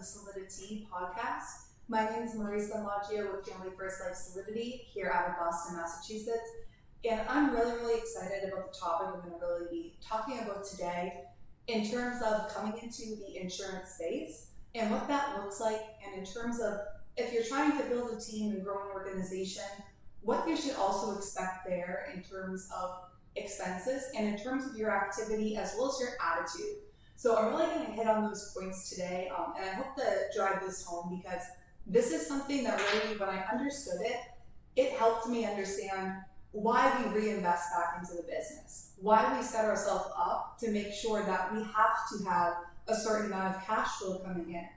Solidity podcast. My name is Marisa Maggio with Family First Life Solidity here out of Boston, Massachusetts. And I'm really excited about the topic we're going to really be talking about today in terms of coming into the insurance space and what that looks like, and in terms of if you're trying to build a team and grow an organization, what you should also expect there in terms of expenses and in terms of your activity as well as your attitude. So I'm really going to hit on those points today, and I hope to drive this home because this is something that really, when I understood it, it helped me understand why we reinvest back into the business, why we set ourselves up to make sure that we have to have a certain amount of cash flow coming in,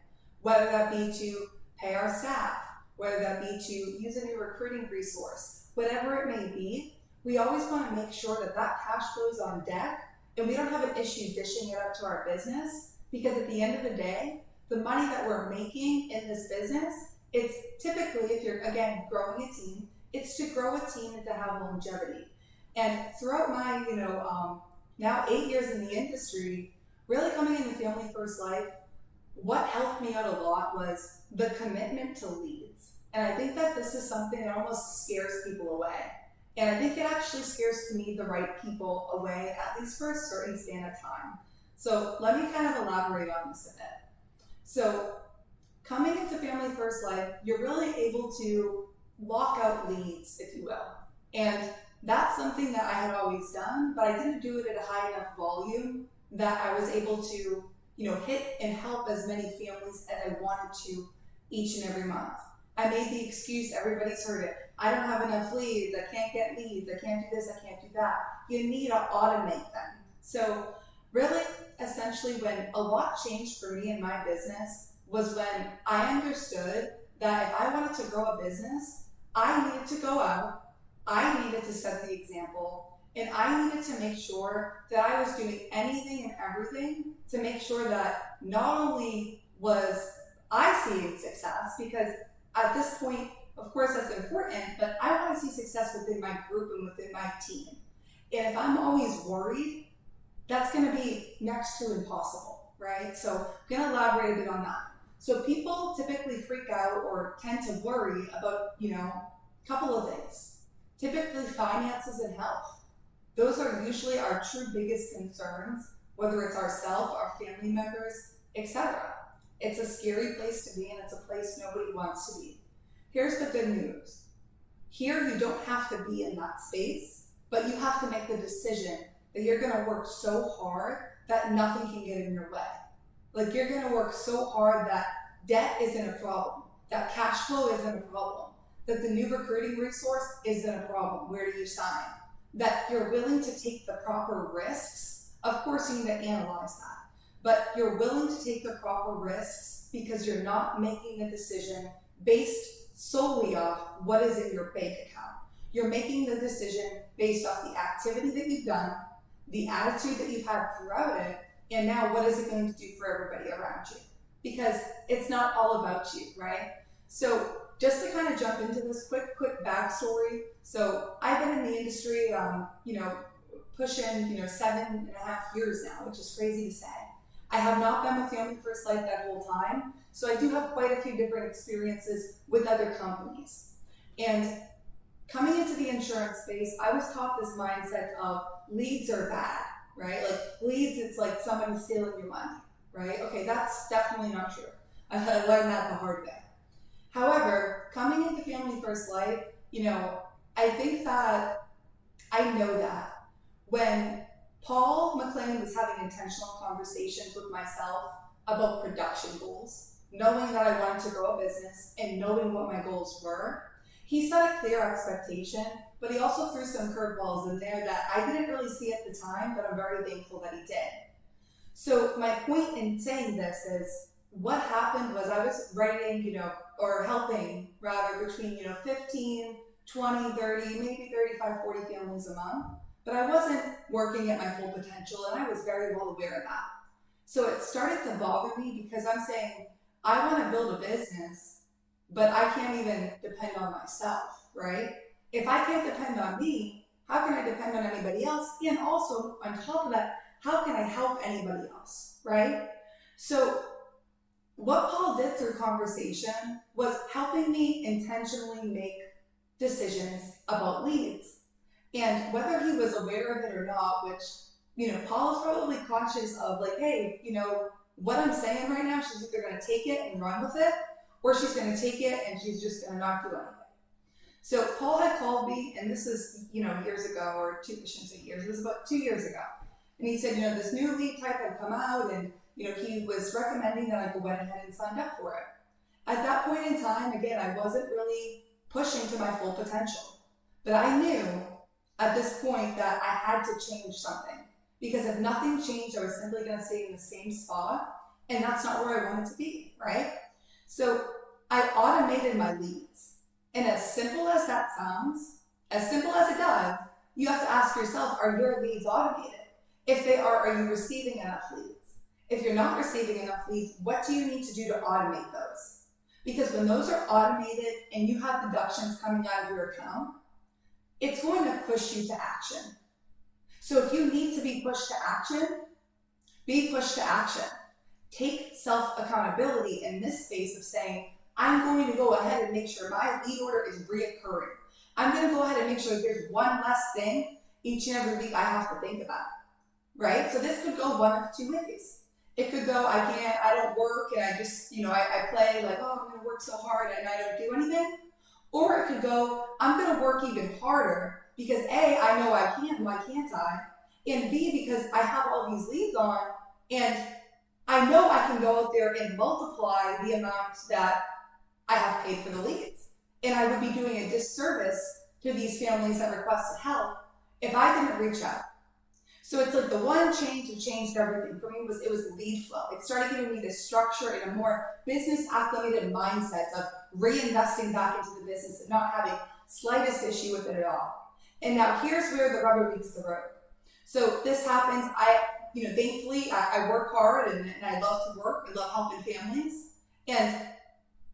whether that be to pay our staff, whether that be to use a new recruiting resource, whatever it may be. We always want to make sure that that cash flow is on deck and we don't have an issue dishing it up to our business, because at the end of the day, the money that we're making in this business, it's typically, if you're, again, growing a team, it's to grow a team and to have longevity. And throughout my, now 8 years in the industry, really coming into Family First Life, what helped me out a lot was the commitment to leads. And I think that this is something that almost scares people away. And I think it actually scares to me the right people away, at least for a certain span of time. So let me kind of elaborate on this a bit. So coming into Family First Life, you're really able to lock out leads, if you will. And that's something that I had always done, but I didn't do it at a high enough volume that I was able to, hit and help as many families as I wanted to each and every month. I made the excuse, everybody's heard it, I don't have enough leads, I can't get leads, I can't do this, I can't do that. You need to automate them. So really, essentially, when a lot changed for me in my business was when I understood that if I wanted to grow a business, I needed to go out, I needed to set the example, and I needed to make sure that I was doing anything and everything to make sure that not only was I seeing success, because at this point, of course, that's important, but I want to see success within my group and within my team. And if I'm always worried, that's going to be next to impossible, right? So I'm going to elaborate a bit on that. So people typically freak out or tend to worry about, a couple of things. Typically finances and health. Those are usually our true biggest concerns, whether it's ourselves, our family members, etc. It's a scary place to be, and it's a place nobody wants to be. Here's the good news. Here you don't have to be in that space, but you have to make the decision that you're going to work so hard that nothing can get in your way. Like, you're going to work so hard that debt isn't a problem, that cash flow isn't a problem, that the new recruiting resource isn't a problem. Where do you sign? That you're willing to take the proper risks. Of course, you need to analyze that, but you're willing to take the proper risks because you're not making a decision based solely off what is in your bank account. You're making the decision based off the activity that you've done, the attitude that you've had throughout it, and now what is it going to do for everybody around you? Because it's not all about you, right? So just to kind of jump into this quick backstory. So I've been in the industry, pushing, 7.5 years now, which is crazy to say. I have not been with Family First Life that whole time, so I do have quite a few different experiences with other companies. And coming into the insurance space, I was taught this mindset of leads are bad, right? Like, leads, it's like somebody stealing your money, right? Okay, that's definitely not true. I learned that the hard way. However, coming into Family First Life, I think that I know that when Paul McLean was having intentional conversations with myself about production goals, knowing that I wanted to grow a business and knowing what my goals were, he set a clear expectation, but he also threw some curveballs in there that I didn't really see at the time, but I'm very thankful that he did. So my point in saying this is, what happened was I was writing, or helping rather between, 15, 20, 30, maybe 35, 40 families a month. But I wasn't working at my full potential, and I was very well aware of that. So it started to bother me because I'm saying, I want to build a business, but I can't even depend on myself, right? If I can't depend on me, how can I depend on anybody else? And also, on top of that, how can I help anybody else, right? So what Paul did through conversation was helping me intentionally make decisions about leads. And whether he was aware of it or not, which, Paul is probably conscious of, like, hey, what I'm saying right now, she's either going to take it and run with it, or she's going to take it and she's just going to not do anything. So Paul had called me, and this is, years ago, or two, I shouldn't say years, it was about 2 years ago. And he said, this new lead type had come out, and, he was recommending that I go ahead and signed up for it. At that point in time, again, I wasn't really pushing to my full potential. But I knew at this point that I had to change something. Because if nothing changed, I was simply going to stay in the same spot, and that's not where I wanted to be, right? So I automated my leads. And as simple as that sounds, as simple as it does, you have to ask yourself, are your leads automated? If they are you receiving enough leads? If you're not receiving enough leads, what do you need to do to automate those? Because when those are automated and you have deductions coming out of your account, it's going to push you to action. So if you need to be pushed to action, be pushed to action. Take self-accountability in this space of saying, I'm going to go ahead and make sure my lead order is reoccurring. I'm going to go ahead and make sure that there's one less thing each and every week I have to think about, right? So this could go one of two ways. It could go, I don't work, and I just, I play like, oh, I'm going to work so hard and I don't do anything. Or it could go, I'm going to work even harder because A, I know I can, why can't I? And B, because I have all these leads on, and I know I can go out there and multiply the amount that I have paid for the leads. And I would be doing a disservice to these families that requested help if I didn't reach out. So it's like the one change that changed everything. For me, it was lead flow. It started giving me this structure and a more business acclimated mindset of reinvesting back into the business and not having slightest issue with it at all. And now here's where the rubber meets the road. So this happens. Thankfully, I work hard and I love to work. I love helping families. And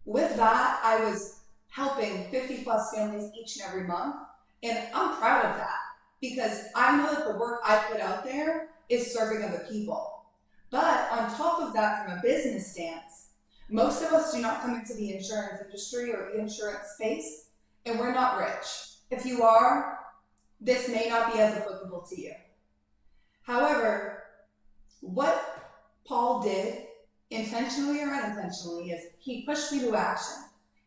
with that, I was helping 50 plus families each and every month. And I'm proud of that because I know that the work I put out there is serving other people. But on top of that, from a business stance, most of us do not come into the insurance industry or the insurance space, and we're not rich. If you are, this may not be as applicable to you. However, what Paul did, intentionally or unintentionally, is he pushed me to action.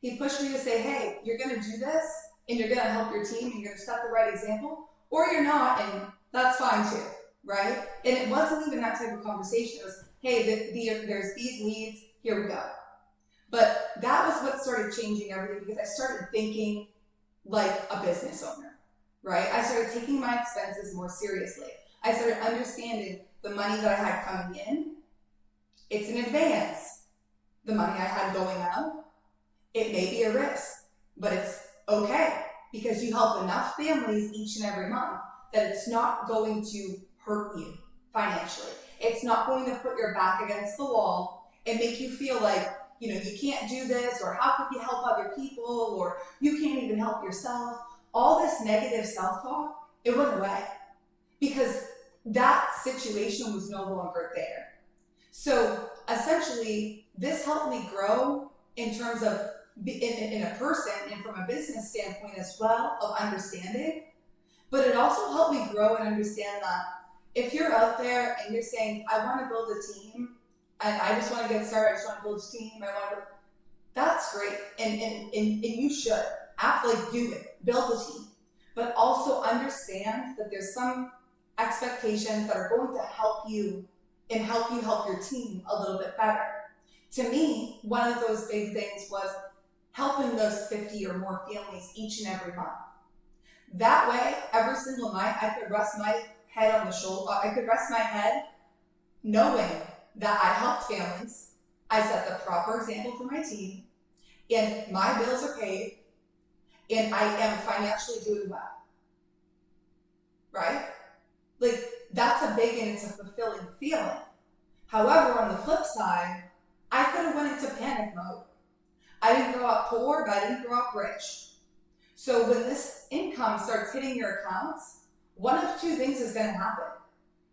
He pushed me to say, hey, you're going to do this, and you're going to help your team, and you're going to set the right example, or you're not, and that's fine too, right? And it wasn't even that type of conversation. It was, hey, there's these leads, here we go. But that was what started changing everything because I started thinking like a business owner, right? I started taking my expenses more seriously. I started understanding the money that I had coming in, it's an advance. The money I had going out, it may be a risk, but it's okay because you help enough families each and every month that it's not going to hurt you financially. It's not going to put your back against the wall and make you feel like, you can't do this, or how could you help other people, or you can't even help yourself. All this negative self-talk, it went away because that situation was no longer there. So essentially, this helped me grow in terms of in a person and from a business standpoint as well of understanding. But it also helped me grow and understand that if you're out there and you're saying, I want to build a team and I just want to get started, I just want to build a team, that's great. And you should absolutely do it, build a team. But also understand that there's some expectations that are going to help you and help you help your team a little bit better. To me, one of those big things was helping those 50 or more families each and every month. That way, every single night, I could rest my head on the shoulder. I could rest my head knowing that I helped families, I set the proper example for my team, and my bills are paid, and I am financially doing well. Right? Like, that's a big and it's a fulfilling feeling. However, on the flip side, I could have went into panic mode. I didn't grow up poor, but I didn't grow up rich. So when this income starts hitting your accounts, one of two things is going to happen.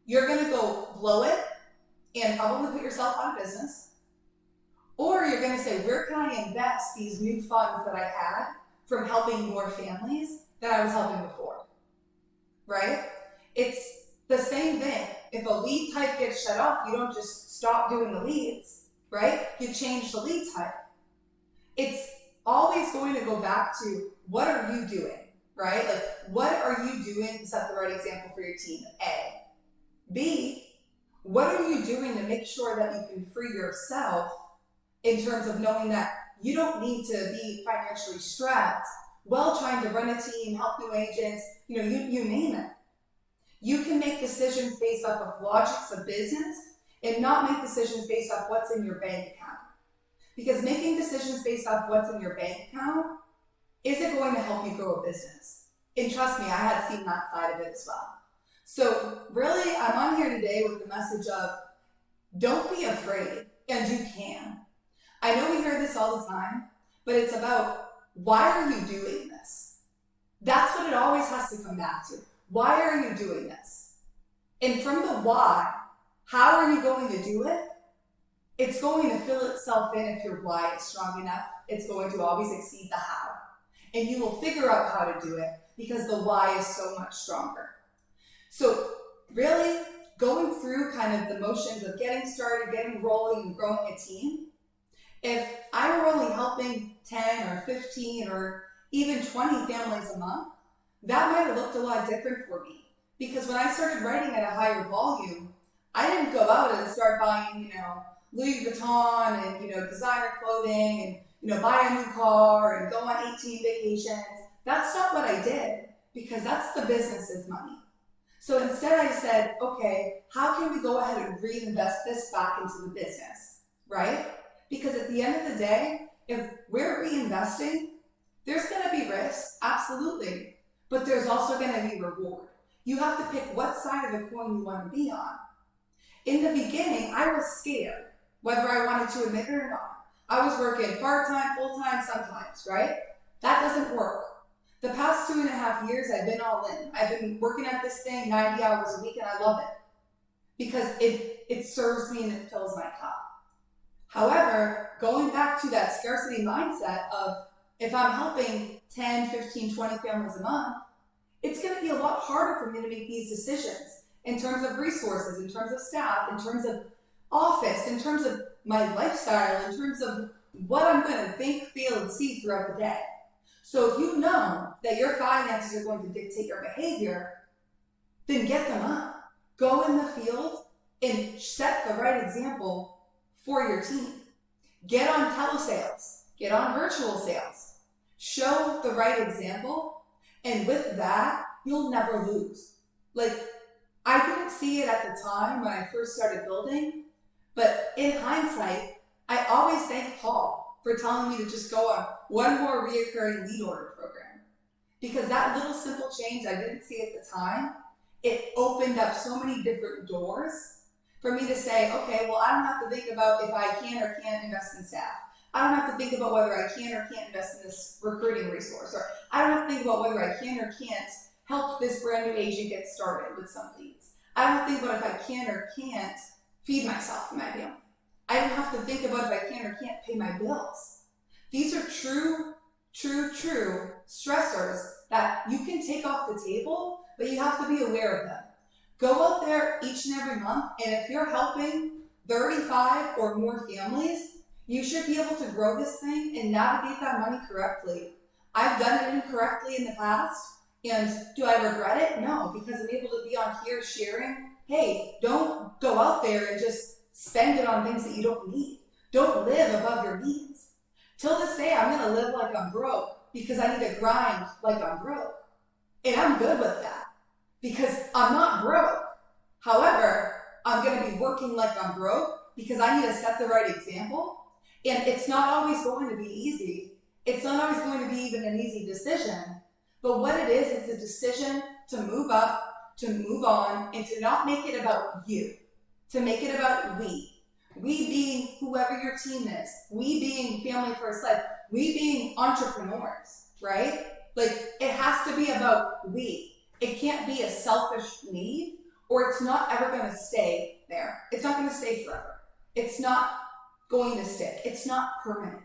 You're going to go blow it and probably put yourself out of business, Or you're going to say, where can I invest these new funds that I had from helping more families that I was helping before, right? It's the same thing. If a lead type gets shut off, you don't just stop doing the leads, right? You change the lead type. It's always going to go back to, what are you doing, right? Like, what are you doing to set the right example for your team? A. B, what are you doing to make sure that you can free yourself in terms of knowing that you don't need to be financially strapped while trying to run a team, help new agents, you name it. You can make decisions based off of logics of business and not make decisions based off what's in your bank account. Because making decisions based off what's in your bank account isn't going to help you grow a business. And trust me, I had seen that side of it as well. So really, I'm on here today with the message of, don't be afraid, and you can. I know we hear this all the time, but it's about, why are you doing this? That's what it always has to come back to. Why are you doing this? And from the why, how are you going to do it? It's going to fill itself in. If your why is strong enough, it's going to always exceed the how. And you will figure out how to do it because the why is so much stronger. So really, going through kind of the motions of getting started, getting rolling, and growing a team, if I were only helping 10 or 15 or even 20 families a month, that might have looked a lot different for me. Because when I started writing at a higher volume, I didn't go out and start buying, Louis Vuitton and, designer clothing and, buy a new car and go on 18 vacations. That's not what I did, because that's the business's money. So instead I said, okay, how can we go ahead and reinvest this back into the business, right? Because at the end of the day, if we're reinvesting, there's going to be risk, absolutely, but there's also going to be reward. You have to pick what side of the coin you want to be on. In the beginning, I was scared, whether I wanted to admit it or not. I was working part-time, full-time sometimes, right? That doesn't work. The past 2.5 years, I've been all in. I've been working at this thing 90 hours a week, and I love it because it serves me and it fills my cup. However, going back to that scarcity mindset of, if I'm helping 10, 15, 20 families a month, it's going to be a lot harder for me to make these decisions in terms of resources, in terms of staff, in terms of office, in terms of my lifestyle, in terms of what I'm going to think, feel, and see throughout the day. So if you know that your finances are going to dictate your behavior, then get them up. Go in the field and set the right example for your team. Get on telesales. Get on virtual sales. Show the right example, and with that, you'll never lose. I didn't see it at the time when I first started building, but in hindsight, I always thank Paul for telling me to just go on one more reoccurring lead order program. Because that little simple change I didn't see at the time, it opened up so many different doors for me to say, okay, well, I don't have to think about if I can or can't invest in staff. I don't have to think about whether I can or can't invest in this recruiting resource. Or I don't have to think about whether I can or can't help this brand new agent get started with some leads. I don't have to think about if I can or can't feed myself and my family. I don't have to think about if I can or can't pay my bills. These are true stressors that you can take off the table, but you have to be aware of them. Go out there each and every month, and if you're helping 35 or more families, you should be able to grow this thing and navigate that money correctly. I've done it incorrectly in the past, and do I regret it? No, because I'm able to be on here sharing, hey, don't go out there and just spend it on things that you don't need. Don't live above your means. Till this day, I'm going to live like I'm broke because I need to grind like I'm broke. And I'm good with that because I'm not broke. However, I'm going to be working like I'm broke because I need to set the right example. And it's not always going to be easy. It's not always going to be even an easy decision. But what it is, it's a decision to move up, to move on, and to not make it about you. To make it about we. We being whoever your team is. We being Family First Life. We being entrepreneurs, right? It has to be about we. It can't be a selfish need, or it's not ever going to stay there. It's not going to stay forever. It's not going to stick. It's not permanent.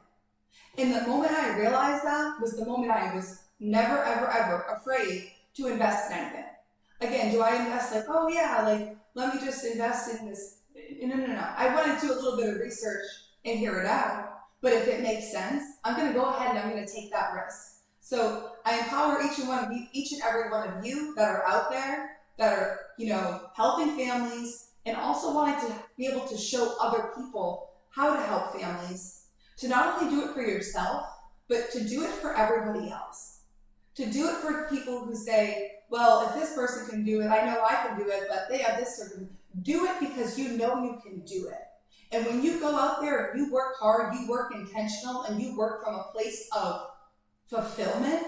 And the moment I realized that was the moment I was never, ever, ever afraid to invest in anything. Again, do I invest like, oh yeah, like let me just invest in this? No. I want to do a little bit of research and hear it out. But if it makes sense, I'm going to go ahead and I'm going to take that risk. So I empower each and every one of you that are out there that are, helping families and also wanting to be able to show other people how to help families, to not only do it for yourself, but to do it for everybody else. To do it for people who say, well, if this person can do it, I know I can do it, but they have this certain. Do it because you know you can do it. And when you go out there and you work hard, you work intentional, and you work from a place of fulfillment,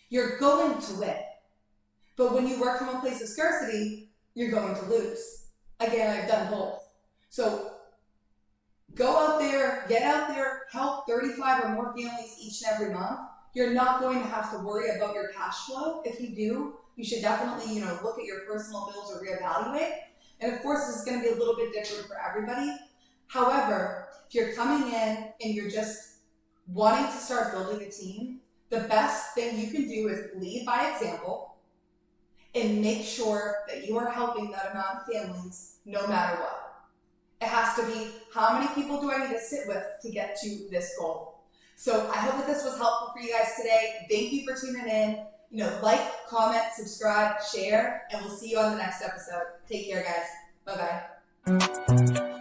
you're going to win. But when you work from a place of scarcity, you're going to lose. Again, I've done both. So go out there, get out there, help 35 or more families each and every month. You're not going to have to worry about your cash flow. If you do, you should definitely, look at your personal bills or reevaluate. And of course, this is going to be a little bit different for everybody. However, if you're coming in and you're just wanting to start building a team, the best thing you can do is lead by example and make sure that you are helping that amount of families no matter what. It has to be, how many people do I need to sit with to get to this goal? So I hope that this was helpful for you guys today. Thank you for tuning in. Like, comment, subscribe, share, and we'll see you on the next episode. Take care, guys. Bye-bye.